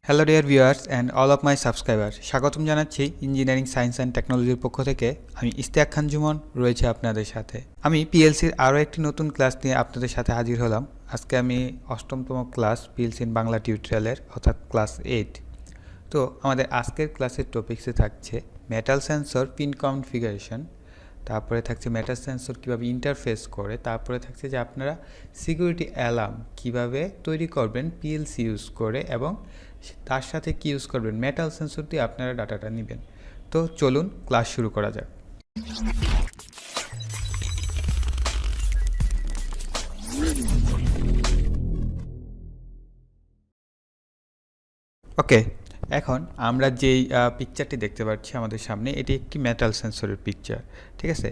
Hello dear viewers and all of my subscriber, স্বাগতম জানাচ্ছি engineering science and টেকনোলজির পক্ষ থেকে। আমি ইশতিয়াক খান জুমন রয়েছে আপনাদের সাথে। আমি পিএলসির আরও একটি নতুন ক্লাস নিয়ে আপনাদের সাথে হাজির হলাম। আজকে আমি অষ্টমতম ক্লাস পিএলসি ইন বাংলা টিউটোরিয়ালের অর্থাৎ ক্লাস 8। তো আমাদের আজকের ক্লাসের টপিক্সে থাকছে মেটাল সেন্সর পিন কনফিগারেশন, তারপরে থাকছে মেটাল সেন্সর কীভাবে ইন্টারফেস করে, তারপরে থাকছে যে আপনারা সিকিউরিটি অ্যালার্ম কীভাবে তৈরি করবেন পিএলসি ইউজ করে, এবং তার সাথে কি ইউজ করবেন মেটাল সেন্সর দিয়ে আপনারা ডাটাটা নেবেন। তো চলুন ক্লাস শুরু করা যাক। ওকে, এখন আমরা যেই পিকচারটি দেখতে পাচ্ছি আমাদের সামনে, এটি একটি মেটাল সেন্সরের পিকচার। ঠিক আছে,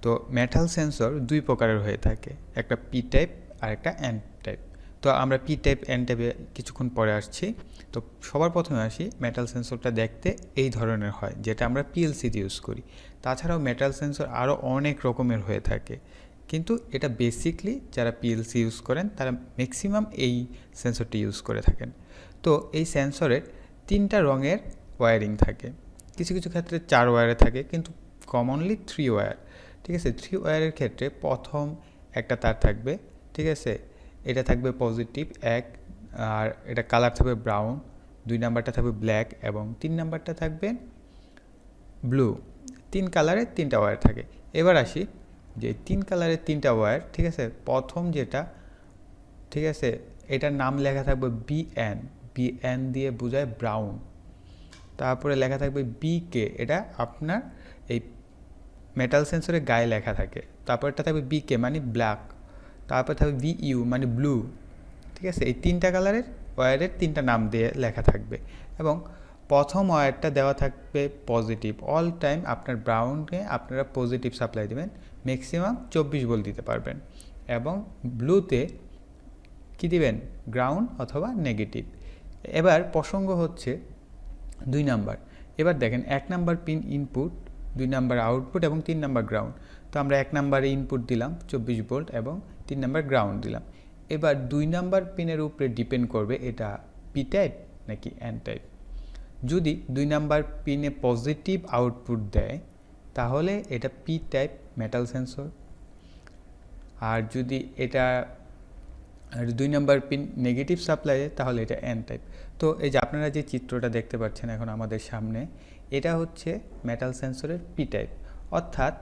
তো মেটাল সেন্সর দুই প্রকারের হয়ে থাকে, একটা পি টাইপ আর একটা এন টাইপ। তো আমরা পি টাইপ এন টাইপে কিছুক্ষণ পরে আসছি। তো সবার প্রথমে আসি, মেটাল সেন্সরটা দেখতে এই ধরনের হয়, যেটা আমরা পিএলসিতে ইউজ করি। তাছাড়াও মেটাল সেন্সর আরও অনেক রকমের হয়ে থাকে, কিন্তু এটা বেসিকলি যারা পিএলসি ইউজ করেন তারা ম্যাক্সিমাম এই সেন্সরটি ইউজ করে থাকেন। তো এই সেন্সরের তিনটা রঙের ওয়্যারিং থাকে, কিছু কিছু ক্ষেত্রে 4 ওয়্যারে থাকে, কিন্তু কমনলি 3 ওয়্যার। ঠিক আছে, 3 ওয়্যারের ক্ষেত্রে প্রথম একটা তার থাকবে, ঠিক আছে, এটা থাকবে পজিটিভ এক, আর এটা কালার থাকবে ব্রাউন, 2 নাম্বারটা থাকবে ব্ল্যাক, এবং 3 নাম্বারটা থাকবে ব্লু। 3 কালারের 3টা ওয়্যার থাকে। এবার আসি যে 3 কালারের 3টা ওয়্যার, ঠিক আছে, প্রথম যেটা, ঠিক আছে, এটার নাম লেখা থাকবে বিএন, বিএন দিয়ে বোঝায় ব্রাউন। তারপরে লেখা থাকবে বিকে, এটা আপনার এই মেটাল সেন্সরের গায়ে লেখা থাকে। তারপরটা থাকবে বিকে মানে ব্ল্যাক, তারপর থাকবে ভিইউ মানে ব্লু। ঠিক আছে, এই 3টা কালারের ওয়্যারের 3টা নাম দিয়ে লেখা থাকবে, এবং প্রথম ওয়্যারটা দেওয়া থাকবে পজিটিভ। অল টাইম আপনার ব্রাউনে আপনারা পজিটিভ সাপ্লাই দেবেন, ম্যাক্সিমাম 24 ভোল্ট দিতে পারবেন, এবং ব্লুতে কী দিবেন, গ্রাউন্ড অথবা নেগেটিভ। এবার প্রসঙ্গ হচ্ছে 2 নাম্বার। এবার দেখেন 1 number pin input, 2 number output এবং 3 নাম্বার গ্রাউন্ড। তো আমরা 1 নাম্বারে ইনপুট দিলাম 24 ভোল্ট এবং 3 নাম্বার গ্রাউন্ড দিলাম। এবার 2 নাম্বার পিনের উপরে ডিপেন্ড করবে এটা পি টাইপ নাকি এন টাইপ। যদি 2 নাম্বার পিনে পজিটিভ আউটপুট দেয় তাহলে এটা পি টাইপ মেটাল সেন্সর, আর যদি এটা 2 নাম্বার পিন নেগেটিভ সাপ্লাই দেয় তাহলে এটা এন টাইপ। তো এই যে আপনারা যে চিত্রটা দেখতে পাচ্ছেন এখন আমাদের সামনে, এটা হচ্ছে মেটাল সেন্সরের পি টাইপ, অর্থাৎ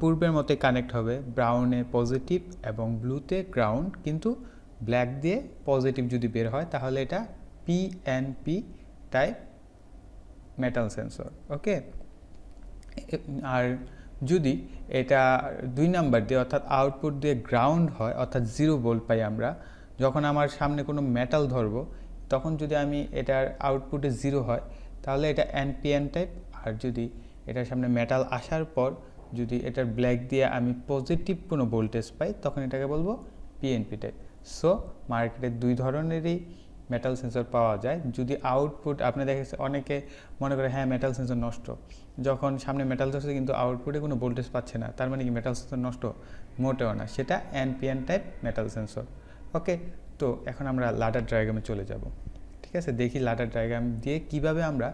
পূর্বের মতোই কানেক্ট হবে, ব্রাউনে পজিটিভ এবং ব্লুতে গ্রাউন্ড, কিন্তু ব্ল্যাক দিয়ে পজিটিভ যদি বের হয় তাহলে এটা পিএনপি টাইপ মেটাল সেন্সর। ওকে, আর যদি এটা 2 নাম্বার দিয়ে অর্থাৎ আউটপুট দিয়ে গ্রাউন্ড হয়, অর্থাৎ 0 ভোল্ট পাই আমরা, যখন আমার সামনে কোনো মেটাল ধরবো তখন যদি আমি এটার আউটপুটে 0 হয় তাহলে এটা এনপিএন টাইপ, আর যদি এটার সামনে মেটাল আসার পর যদি এটার ব্ল্যাক দিয়ে আমি পজিটিভ কোনো ভোল্টেজ পাই তখন এটাকে বলবো পিএনপি টাইপ। সো মার্কেটে 2 ধরনেরই মেটাল সেন্সর পাওয়া যায়। যদি আউটপুট আপনি দেখেছেন, অনেকে মনে করে হ্যাঁ মেটাল সেন্সর নষ্ট, যখন সামনে মেটাল ধরছে কিন্তু আউটপুটে কোনো ভোল্টেজ পাচ্ছে না, তার মানে কি মেটাল সেন্সর নষ্ট? মোটেও না, সেটা এনপিএন টাইপ মেটাল সেন্সর। ওকে, তো এখন আমরা লাডার ডায়াগ্রামে চলে যাব। ঠিক আছে, দেখি লাডার ডায়াগ্রাম দিয়ে কিভাবে আমরা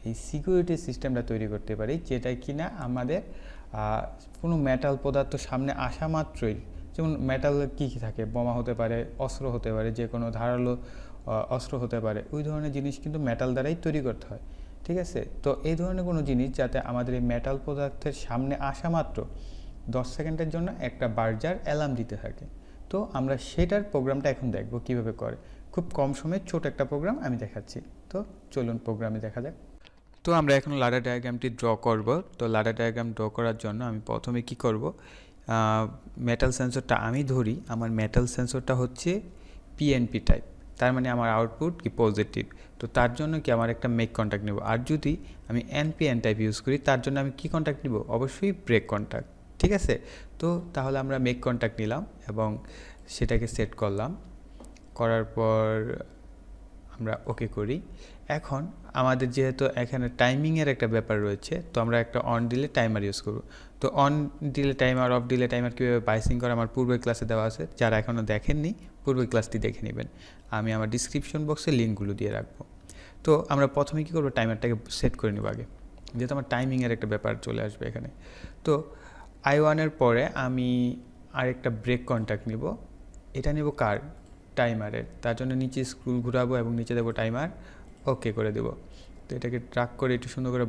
এই সিকিউরিটি সিস্টেমটা তৈরি করতে পারি, যেটা কিনা আমাদের কোনো মেটাল পদার্থ সামনে আসা মাত্রই, যেমন মেটাল কী কী থাকে, বোমা হতে পারে, অস্ত্র হতে পারে, যে কোনো ধারালো অস্ত্র হতে পারে, ওই ধরনের জিনিস কিন্তু মেটাল দ্বারাই তৈরি করতে হয়। ঠিক আছে, তো এই ধরনের কোনো জিনিস যাতে আমাদের এই মেটাল পদার্থের সামনে আসা মাত্র 10 সেকেন্ডের জন্য একটা বার্জার অ্যালার্ম দিতে থাকে। তো আমরা সেটার প্রোগ্রামটা এখন দেখব কিভাবে করে। খুব কম সময়ে ছোট একটা প্রোগ্রাম আমি দেখাচ্ছি। তো চলুন প্রোগ্রামে দেখা যাক। তো আমরা এখন লাডার ডায়াগ্রামটি ড্র করব। তো লাডার ডায়াগ্রাম ড্র করার জন্য আমি প্রথমে কি করব, মেটাল সেন্সরটা আমি ধরি, আমার মেটাল সেন্সরটা হচ্ছে পিএনপি টাইপ, তার মানে আমার আউটপুট কি পজিটিভ। তো তার জন্য কি আমার একটা মেক কন্ট্যাক্ট নেব, আর যদি আমি এনপিএন টাইপ ইউজ করি তার জন্য আমি কি কন্ট্যাক্ট নেব, অবশ্যই ব্রেক কন্ট্যাক্ট। ঠিক আছে, তো তাহলে আমরা মেক কন্ট্যাক্ট নিলাম এবং সেটাকে সেট করলাম, করার পর আমরা ওকে করি। এখন আমাদের যেহেতু এখানে টাইমিংয়ের একটা ব্যাপার রয়েছে, তো আমরা একটা অন দিলে টাইমার ইউজ করব। তো অন দিলে টাইমার, অফ দিলে টাইমার কীভাবে বাইসিং করে আমার পূর্বের ক্লাসে দেওয়া আছে, যারা এখনও দেখেননি পূর্বের ক্লাসটি দেখে নেবেন, আমি আমার ডিসক্রিপশন বক্সে লিঙ্কগুলো দিয়ে রাখবো। তো আমরা প্রথমে কী করবো, টাইমারটাকে সেট করে নেব আগে, যেহেতু আমার টাইমিংয়ের একটা ব্যাপার চলে আসবে এখানে। তো I1-এর পরে আমি আরেকটা ব্রেক কন্ট্যাক্ট নিব, এটা নেব কার, টাইমারের। তার জন্য নিচে স্ক্রুল ঘুরাবো এবং নিচে দেবো টাইমার, ওকে করে দেব। তো এটাকে ট্র্যাক করে একটু সুন্দর করে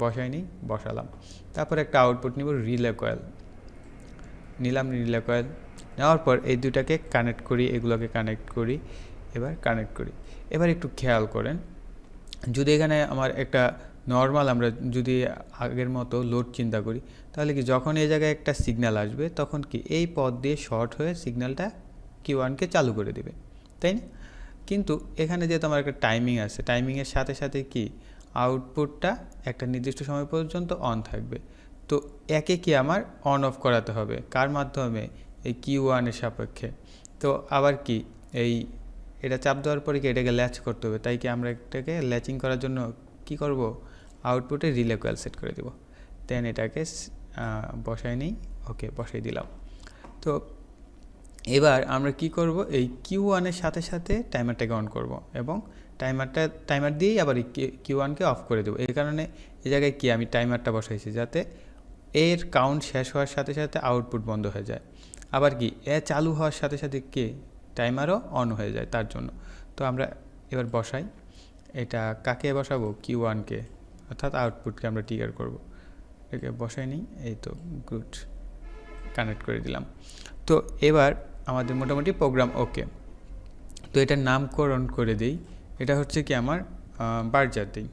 বসালাম। তারপর একটা আউটপুট নিব, রিলে কয়েল নিলাম, রিলে কয়েল নেওয়ার পর এই দুটাকে কানেক্ট করি, এগুলোকে কানেক্ট করি, এবার একটু খেয়াল করেন, যদি এখানে আমার একটা নর্মাল, আমরা যদি আগের মতো লোড চিন্তা করি, তাহলে কি যখন এই জায়গায় একটা সিগন্যাল আসবে তখন কি এই পথ দিয়ে শর্ট হয়ে সিগন্যালটা Q1-কে চালু করে দেবে, তাই না? কিন্তু এখানে যেহেতু আমার একটা টাইমিং আছে, টাইমিংয়ের সাথে সাথে কি আউটপুটটা একটা নির্দিষ্ট সময় পর্যন্ত অন থাকবে। তো একে কি আমার অন অফ করাতে হবে, কার মাধ্যমে, এই Q1-এর সাপেক্ষে। তো আবার কি এটা চাপ দেওয়ার পরে কি এটাকে ল্যাচ করতে হবে, তাই কি আমরা এটাকে ল্যাচিং করার জন্য কি করব, আউটপুটে রিলে কয়েল সেট করে দেব। দেন এটাকে বসাই নিই, ওকে বসাই দিলাম। তো এবার আমরা কি করব, এই Q1-এর সাথে সাথে টাইমারটাকে অন করব এবং টাইমার দিয়েই আবার এই Q1-কে অফ করে দেবো। এই কারণে এই জায়গায় কি আমি টাইমারটা বসাইছি, যাতে এর কাউন্ট শেষ হওয়ার সাথে সাথে আউটপুট বন্ধ হয়ে যায়। আবার কি চালু হওয়ার সাথে সাথে কি টাইমারও অন হয়ে যায়, তার জন্য। তো আমরা এবার বসাই, এটা কাকে বসাবো, Q1-কে, অর্থাৎ আউটপুটকে আমরা ট্রিগার করব। এটাকে বসাই নিই, এই তো গুড, কানেক্ট করে দিলাম। তো এবার আমাদের মোটামুটি প্রোগ্রাম ওকে। তো এটার নামকরণ করে দিই, এটা হচ্ছে কি আমার বার্জার দিই,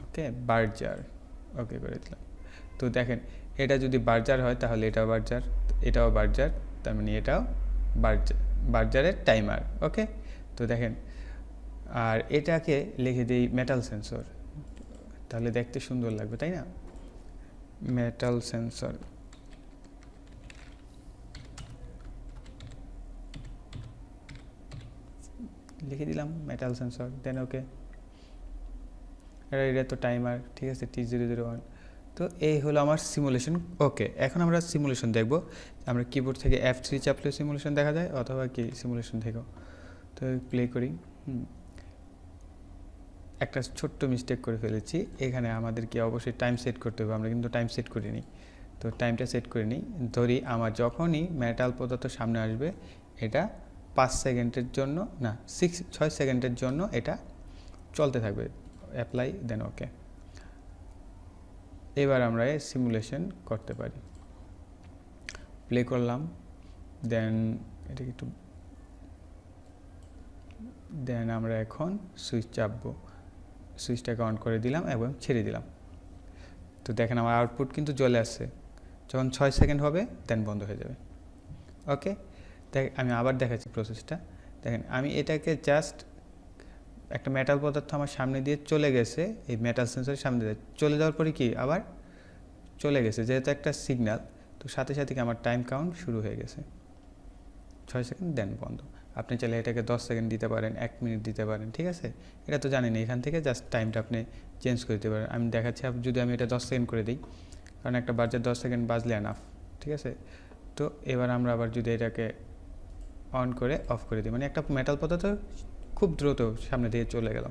ওকে বার্জার, ওকে করে দিলাম। তো দেখেন, এটা যদি বার্জার হয় তাহলে এটাও বার্জার, এটাও বার্জার, তার মানে এটাও বার্জারের টাইমার, ওকে। তো দেখেন, আর এটাকে লিখে দিই মেটাল সেন্সর, তাহলে দেখতে সুন্দর লাগবে, তাই না? মেটাল সেন্সর, লিখে দিলাম মেটাল সেন্সর, দেন ওকে। এটা তো টাইমার, ঠিক আছে, T001। তো এই হলো আমার সিমুলেশন, ওকে। এখন আমরা সিমুলেশন দেখব, আমরা কিবোর্ড থেকে F3 চাপলে সিমুলেশন দেখা যায়, অথবা কি সিমুলেশন থেকেও। তো প্লে করি, একটা ছোট্ট মিস্টেক করে ফেলেছি এখানে, আমাদের কি অবশ্যই টাইম সেট করতে হবে, আমরা কিন্তু টাইম সেট করিনি। তো টাইমটা সেট করে নিই, ধরি আমার যখনই মেটাল পদার্থ সামনে আসবে, এটা 5 সেকেন্ডের জন্য না 6 সেকেন্ডের জন্য এটা চলতে থাকবে, অ্যাপ্লাই, দেন ওকে। এবার আমরা সিমুলেশন করতে পারি, প্লে করলাম, দেন এটাকে একটু, দেন আমরা এখন সুইচ চাপবো, সুইচটাকে অন করে দিলাম এবং ছেড়ে দিলাম। তো দেখেন আমার আউটপুট কিন্তু চলে আসছে, যখন 6 সেকেন্ড হবে দেন বন্ধ হয়ে যাবে, ওকে। আমি আবার দেখাচ্ছি প্রসেসটা, দেখেন আমি এটাকে জাস্ট একটা মেটাল পদার্থ আমার সামনে দিয়ে চলে গেছে, এই মেটাল সেন্সরের সামনে দিয়ে চলে যাওয়ার পরে কি আবার চলে গেছে, যেহেতু একটা সিগন্যাল, তো সাথে সাথে কি আমার টাইম কাউন্ট শুরু হয়ে গেছে, 6 সেকেন্ড দেন বন্ধ। আপনি চাইলে এটাকে 10 সেকেন্ড দিতে পারেন, 1 মিনিট দিতে পারেন, ঠিক আছে, এটা তো জানেন। এখান থেকে জাস্ট টাইমটা আপনি চেঞ্জ করে দিতে পারেন। আমি দেখাচ্ছি, যদি আমি এটা 10 সেকেন্ড করে দিই, কারণ একটা বাজার 10 সেকেন্ড বাজলে এনাফ, ঠিক আছে। তো এবার আমরা আবার যদি এটাকে অন করে অফ করে দিই, মানে একটা মেটাল পদার্থ খুব দ্রুত সামনে দিয়ে চলে গেল,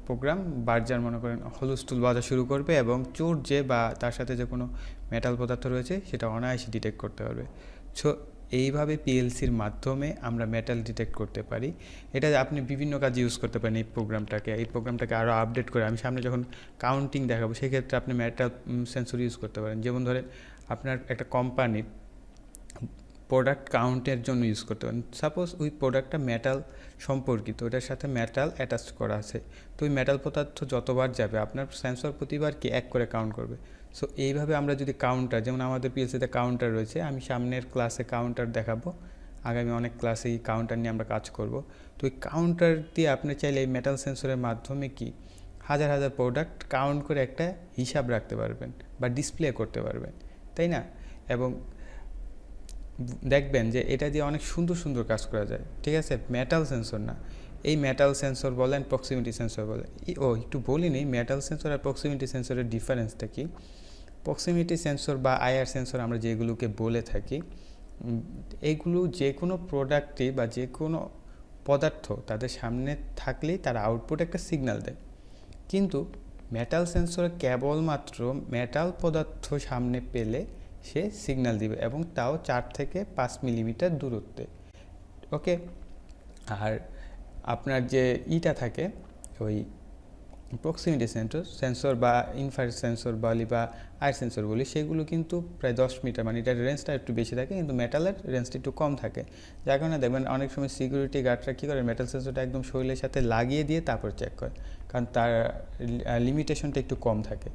প্রোগ্রাম বার্জার মনে করেন হুলস্থুল বাজা শুরু করবে এবং চোর যে বা তার সাথে যে কোনো মেটাল পদার্থ রয়েছে সেটা অনায়াসে ডিটেক্ট করতে পারবে। সো এইভাবে PLCর মাধ্যমে আমরা মেটাল ডিটেক্ট করতে পারি। এটা আপনি বিভিন্ন কাজে ইউজ করতে পারেন এই প্রোগ্রামটাকে আরও আপডেট করে। আমি সামনে যখন কাউন্টিং দেখাবো সেক্ষেত্রে আপনি মেটাল সেন্সর ইউজ করতে পারেন। যেমন ধরেন আপনার একটা কোম্পানির প্রোডাক্ট কাউন্টের জন্য ইউজ করতে পারেন। সাপোজ ওই প্রোডাক্টটা মেটাল সম্পর্কিত, ওটার সাথে মেটাল অ্যাটাচ করা আছে, তো ওই মেটাল পদার্থ যতবার যাবে আপনার সেন্সর প্রতিবার কি 1 করে কাউন্ট করবে। সো এইভাবে আমরা যদি কাউন্টার, যেমন আমাদের PLCতে কাউন্টার রয়েছে, আমি সামনের ক্লাসে কাউন্টার দেখাবো, আগামী অনেক ক্লাসে এই কাউন্টার নিয়ে আমরা কাজ করব। তো ওই কাউন্টার দিয়ে আপনি চাইলে এই মেটাল সেন্সরের মাধ্যমে কি হাজার হাজার প্রোডাক্ট কাউন্ট করে একটা হিসাব রাখতে পারবেন বা ডিসপ্লে করতে পারবেন, তাই না? এবং দেখবেন যে এটা দিয়ে অনেক সুন্দর সুন্দর কাজ করা যায়, ঠিক আছে। মেটাল সেন্সর না, এই মেটাল সেন্সর বলেন, প্রক্সিমিটি সেন্সর বলেন। একটু বলিনি, মেটাল সেন্সর আর প্রক্সিমিটি সেন্সরের ডিফারেন্সটা কি। প্রক্সিমিটি সেন্সর বা IR সেন্সর আমরা যেগুলোকে বলে থাকি, এইগুলো যে কোনো প্রোডাক্টে বা যে কোনো পদার্থ তাদের সামনে থাকলেই তারা আউটপুট একটা সিগন্যাল দেয়। কিন্তু মেটাল সেন্সর কেবলমাত্র মেটাল পদার্থ সামনে পেলে সে সিগন্যাল দিবে, এবং তাও 4 থেকে 5 মিলিমিটার দূরত্বে। ওকে, আর আপনার যে ইটা থাকে ওই প্রক্সিমিটি সেন্সর বা ইনফ্রারেড সেন্সর বলি বা আয়ার সেন্সর বলি, সেগুলো কিন্তু প্রায় 10 মিটার, মানে এটার রেঞ্জটা একটু বেশি থাকে, কিন্তু মেটালের রেঞ্জটা একটু কম থাকে। যার কারণে দেখবেন অনেক সময় সিকিউরিটি গার্ডরা কী করে, মেটাল সেন্সরটা একদম শরীরের সাথে লাগিয়ে দিয়ে তারপর চেক করে, কারণ তার লিমিটেশনটা একটু কম থাকে।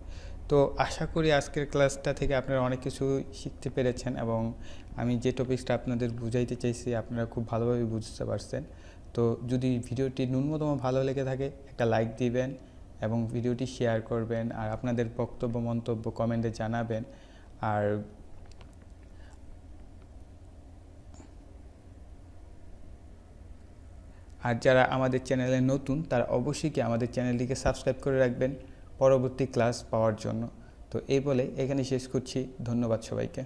তো আশা করি আজকের ক্লাসটা থেকে আপনারা অনেক কিছু শিখতে পেরেছেন, এবং আমি যে টপিকসটা আপনাদের বুঝাইতে চাইছি আপনারা খুব ভালোভাবে বুঝতে পারছেন। তো যদি ভিডিওটি ন্যূনতম ভালো লেগে থাকে একটা লাইক দিবেন এবং ভিডিওটি শেয়ার করবেন, আর আপনাদের বক্তব্য মন্তব্য কমেন্টে জানাবেন। আর যারা আমাদের চ্যানেলে নতুন তারা অবশ্যই কি আমাদের চ্যানেলটিকে সাবস্ক্রাইব করে রাখবেন পরবর্তী ক্লাস পাওয়ার জন্য। তো এই বলে এখানে শেষ করছি। ধন্যবাদ সবাইকে।